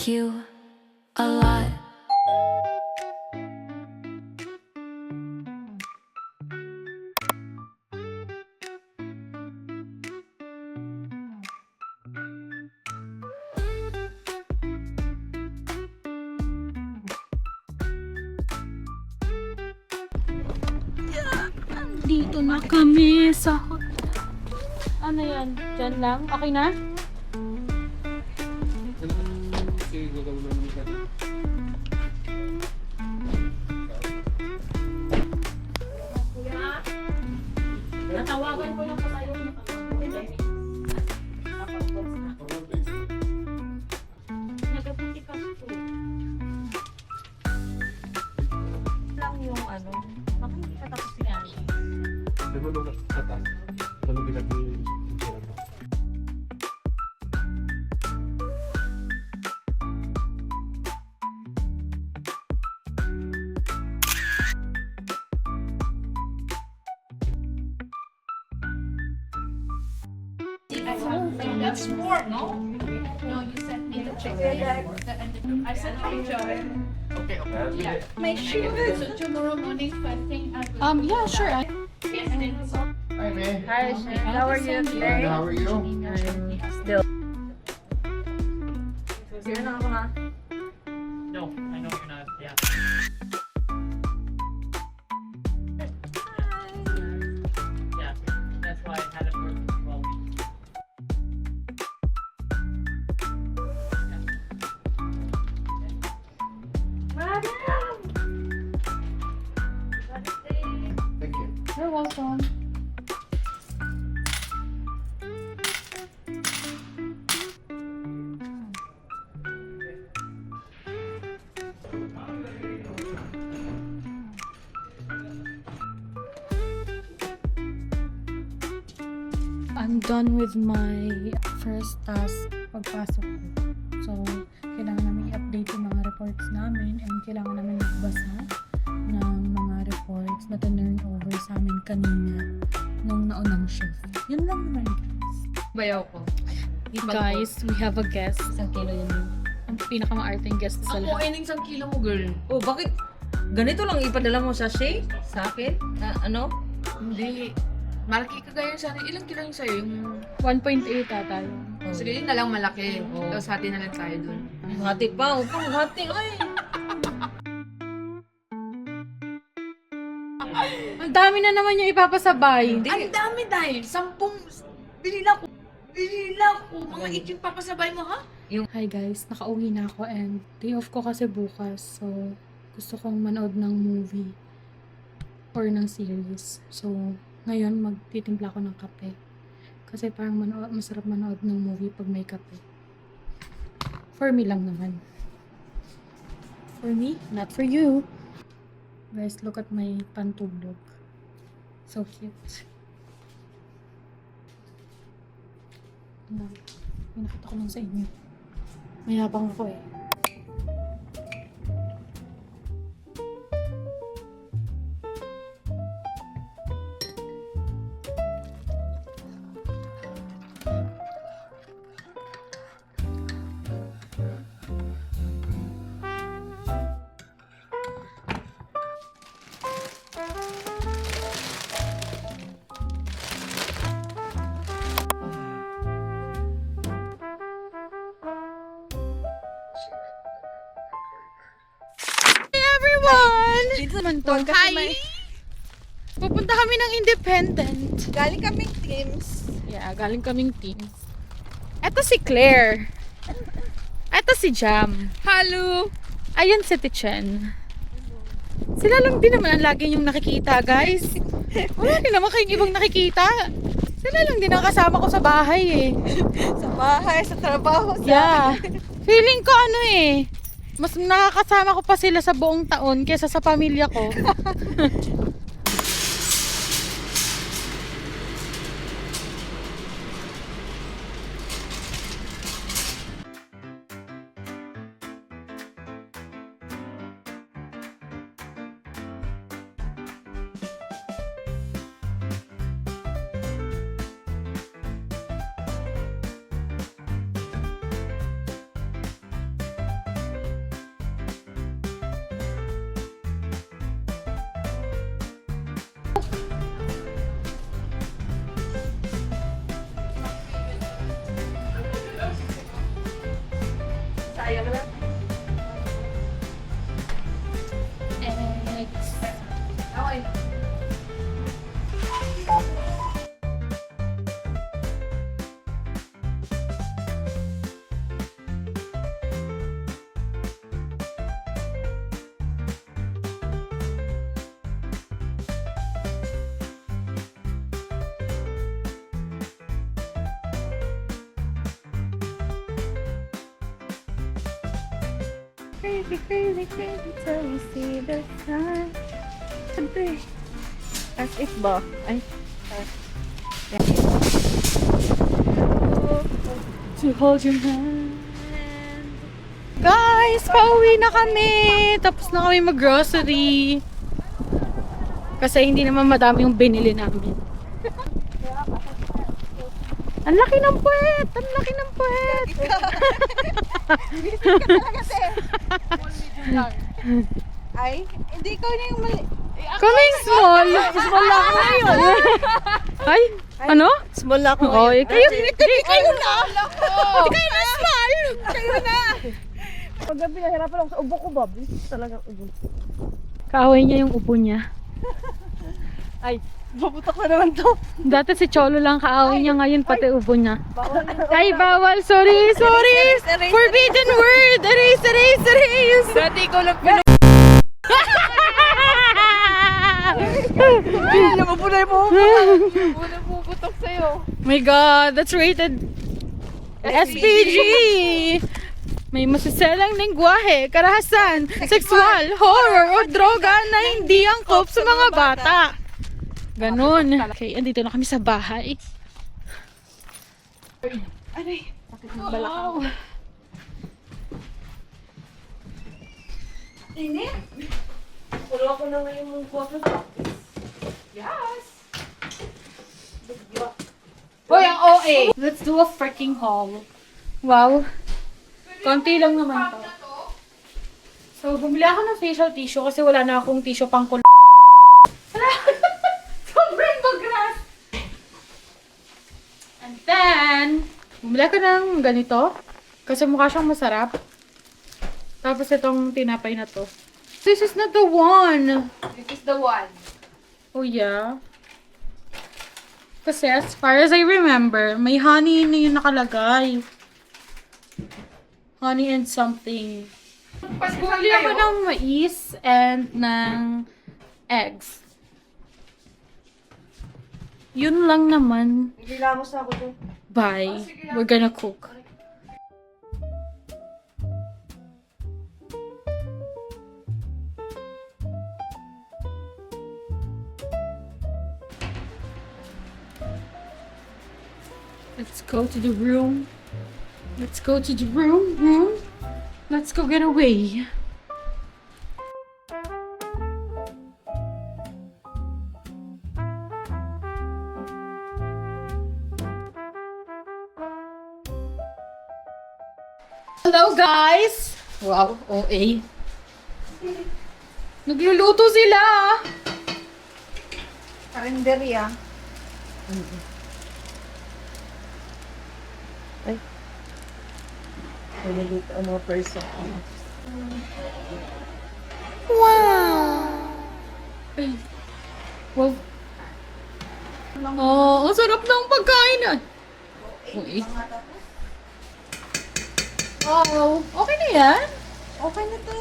like you a lot. Dito na kami sa ano yan? Diyan lang? Okay na? Natawagan ko lang pa tayo. Nagabuti ka po. Lang yung ano. Bakit hindi ka tapos si Angie? That's more, no? No, you sent me the check. I said hi, Joy. Okay. Yeah. My shoes. So tomorrow morning, first thing I will. Yeah, sure. Yes, and then so. Hi, man. Hi, how are you today? How are you? Still. Here na ako ha. No, I know you're not. Yeah. Yeah, that's why I had it for 12 weeks. Thank you. You're welcome. I'm done with my first task pagpasok ko. So, kailangan namin i-update yung mga reports namin and kailangan namin magbasa ng mga reports na turn over sa amin kanina nung naunang shift. Yun lang naman, guys. Bayaw ko. Guys, we have a guest. Isang kilo yun. Ang pinakama-arting guest sa Ako lahat. ay ng isang kilo mo, girl. Oh, bakit? Ganito lang ipadala mo sa Shay? Sa akin? Ano? Hindi. Malaki ka gaya sa akin. Ilang kilo yung sa'yo? Yung... 1.8 ata yun. Sige, yun na lang malaki. Oo. Tapos hati na lang tayo dun. Hati pa. Huwag kang hati. Ay! Ang dami na naman yung ipapasabay. Ang dami dahil. 10. Bili na ko. Bili na ko. Mga 18 papasabay mo, ha? Hi guys, nakauwi na ako and day off ko kasi bukas. So, gusto kong manood ng movie or ng series. So, ngayon magtitimpla ako ng kape. Kasi parang masarap manood ng movie pag may kape. For me lang naman. For me, not for you. Guys, look at my pantulog. So cute. Pinakita ko lang sa inyo. Mayabang ako eh. Dito naman to. Hi! Pupunta kami ng Independent. Galing kaming teams. Yeah, galing kaming teams. Eto si Claire. Eto si Jam. Hello! Ayan si Tichen. Sila lang din naman ang lagi yung nakikita, guys. Wala din naman kayong ibang nakikita. Sila lang din ang kasama ko sa bahay eh. Sa bahay, sa trabaho, Yeah. Feeling ko ano eh. Mas nakakasama ko pa sila sa buong taon kaysa sa pamilya ko. Crazy, crazy, crazy till we see the sun. As if ba? Ay. To hold your hand. Guys, pauwi na kami. Tapos na kami mag-grocery. Kasi hindi naman madami yung binili namin. Ang laki ng puwet! Ang laki ng puwet! Ay, hindi ko na yung mali. Kaming small! Small lang ako ngayon. Ay, ano? Small ako. Oh, kayo na! Kayo na! Kayo na small! Kayo na! Paggabi nahirapan ako sa ubo ko, Bob. Talagang ubo. Kaaway niya yung upo niya. Ay, mabutok na naman to. Dati si Cholo lang kaaway niya, ngayon pati upo niya. Bawal na. Ay, bawal! Sorry! Sorry! Erase. Forbidden word! Erase! Erase! Erase! Dati ko lang Namupo na yung buhok. Una puputok sa'yo. My God, that's rated SPG! May masiselang lengguwahe, karahasan, sexual, horror, o droga na hindi angkop sa mga bata. Ganon. Okay, andito na kami sa bahay. Aray. Wow. Init. Pulo ako na ngayon mong kuwap na Yes. Hoy, ang OA! Let's do a freaking haul. Wow. Konti lang naman to. So, bumili ako ng facial tissue kasi wala na akong tissue pang kulay. Sobrang bagras! And then, bumili ako ng ganito. Kasi mukha siyang masarap. Tapos itong tinapay na to. This is not the one! This is the one. Oh yeah? Kasi as far as I remember, may honey na yung nakalagay. Honey and something. Bumili ako ng mais and ng eggs. Yun lang naman. Gilamos na ako dun. Bye. We're gonna cook. Let's go to the room. Let's go to the room. Let's go get away. Hello guys! Wow, OA. Nagluluto sila. Karinderya. Ay. Nalilito ang mga person. Wow! Ay. Wow. Oh, ang sarap ng pagkain ah. OA. Wow. Okay na yan? Okay na to.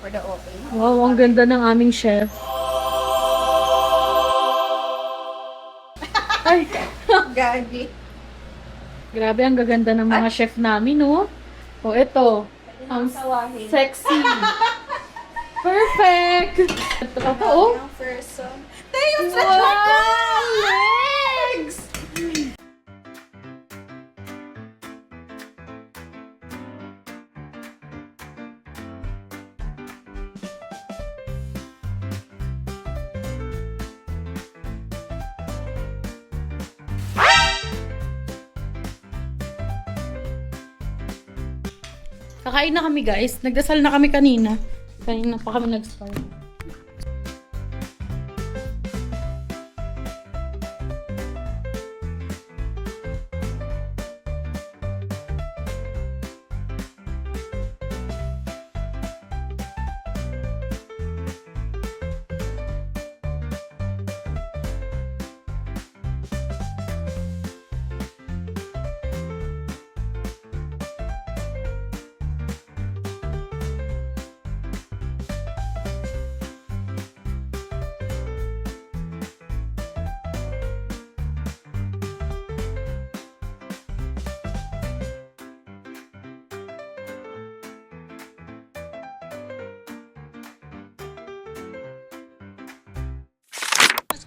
For the open. Wow, ang ganda ng aming chef. Ay, Gagi. grabe ang gaganda ng mga chef namin, no? O, ito. Ang Sawahin. sexy. Perfect! Ito ka po, oh. Ang person. Wow! Legs! Kakain na kami guys. Nagdasal na kami kanina. Kanina pa kami nag-start.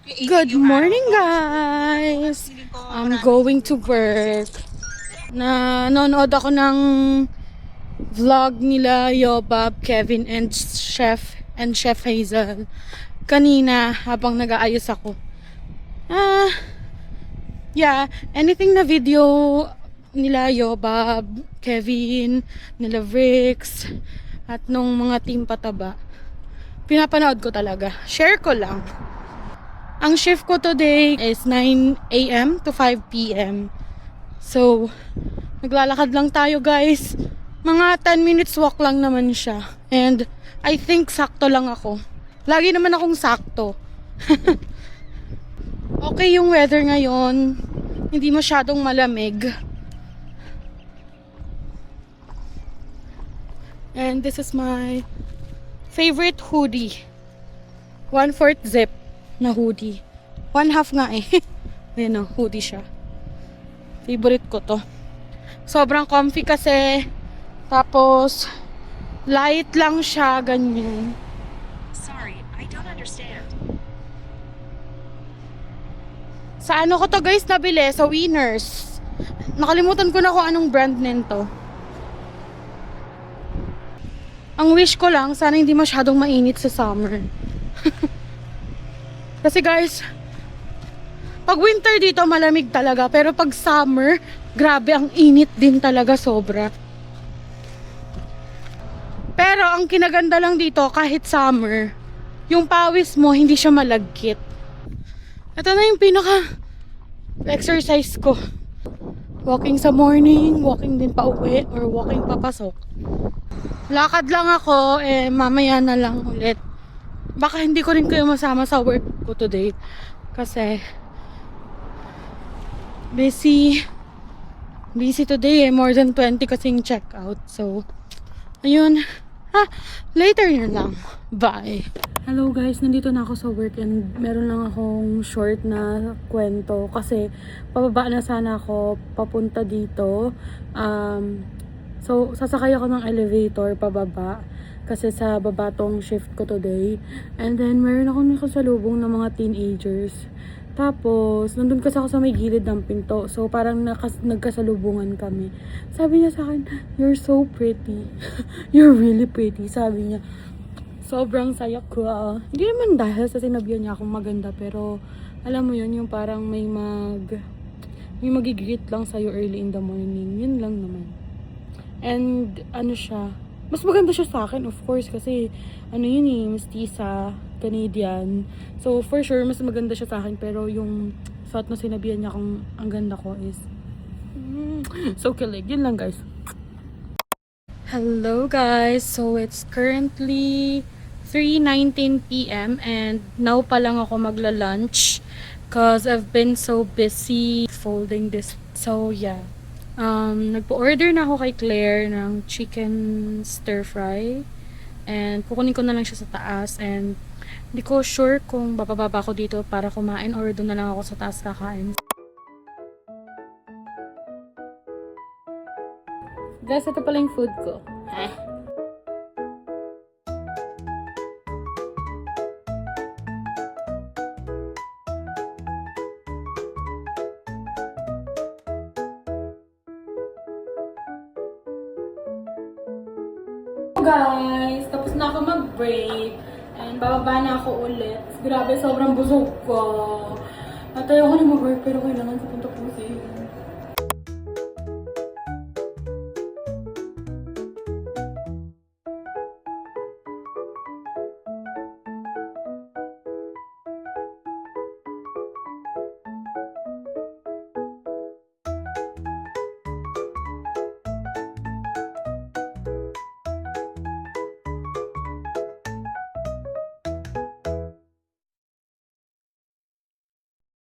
Good morning, guys! I'm going to work. Nanonood ako ng vlog nila Yobab, Kevin, and Chef Hazel kanina habang nag-aayos ako. Yeah, anything na video nila Yobab, Kevin, nila Rix, at nung mga team pataba, pinapanood ko talaga. Share ko lang. Ang shift ko today is 9 a.m. to 5 p.m. So, naglalakad lang tayo, guys. Mga 10 minutes walk lang naman siya. And I think sakto lang ako. Lagi naman akong sakto. Okay yung weather ngayon. Hindi masyadong malamig. And this is my favorite hoodie. 1/4 zip na hoodie. 1/2 nga eh. Ayan o, hoodie siya. Favorite ko to. Sobrang comfy kasi. Tapos, light lang siya, ganyan. Sorry, I don't understand. Sa ano ko to guys nabili? Sa Winners. Nakalimutan ko na kung anong brand nito. Ang wish ko lang, sana hindi masyadong mainit sa summer. Kasi guys, pag winter dito malamig talaga, pero pag summer, grabe ang init din talaga, sobra. Pero ang kinaganda lang dito, kahit summer, yung pawis mo hindi siya malagkit. Ito na yung pinaka exercise ko. Walking sa morning, walking din pa uwi, or walking papasok. Lakad lang ako, mamaya na lang ulit. Baka hindi ko rin kayo masama sa work ko today. Kasi, busy today more than 20 kasing check out. So, ayun. Later na lang. Bye. Hello guys, nandito na ako sa work and meron lang akong short na kwento kasi pababa na sana ako papunta dito. So, sasakay ako ng elevator pababa kasi sa baba tong shift ko today. And then, meron akong nakasalubong ng mga teenagers. Tapos, nandun kasi ako sa may gilid ng pinto. So, parang nagkasalubungan kami. Sabi niya sa akin, "You're so pretty." "You're really pretty," sabi niya. Sobrang saya ko. Hindi naman dahil sa sinabihan niya akong maganda, pero alam mo yun, yung parang may magigreet lang sa'yo early in the morning. Yun lang naman. And ano siya, mas maganda siya sa akin, of course, kasi ano yun eh, mestiza, Canadian. So for sure, mas maganda siya sa akin, pero yung thought na sinabihan niya kung ang ganda ko is so kilig. Yun lang guys. Hello guys, so it's currently 3:19 p.m. and now pa lang ako magla-lunch cause I've been so busy folding this. So yeah. Nagpo-order na ako kay Claire ng chicken stir fry and kukunin ko na lang siya sa taas and hindi ko sure kung bababa ako dito para kumain or doon na lang ako sa taas kakain. Guys, ito pala yung food ko. Guys, tapos na ako mag-break and bababa na ako ulit. Grabe, sobrang busog ko. At ayoko na mag-work pero kailangan ko pa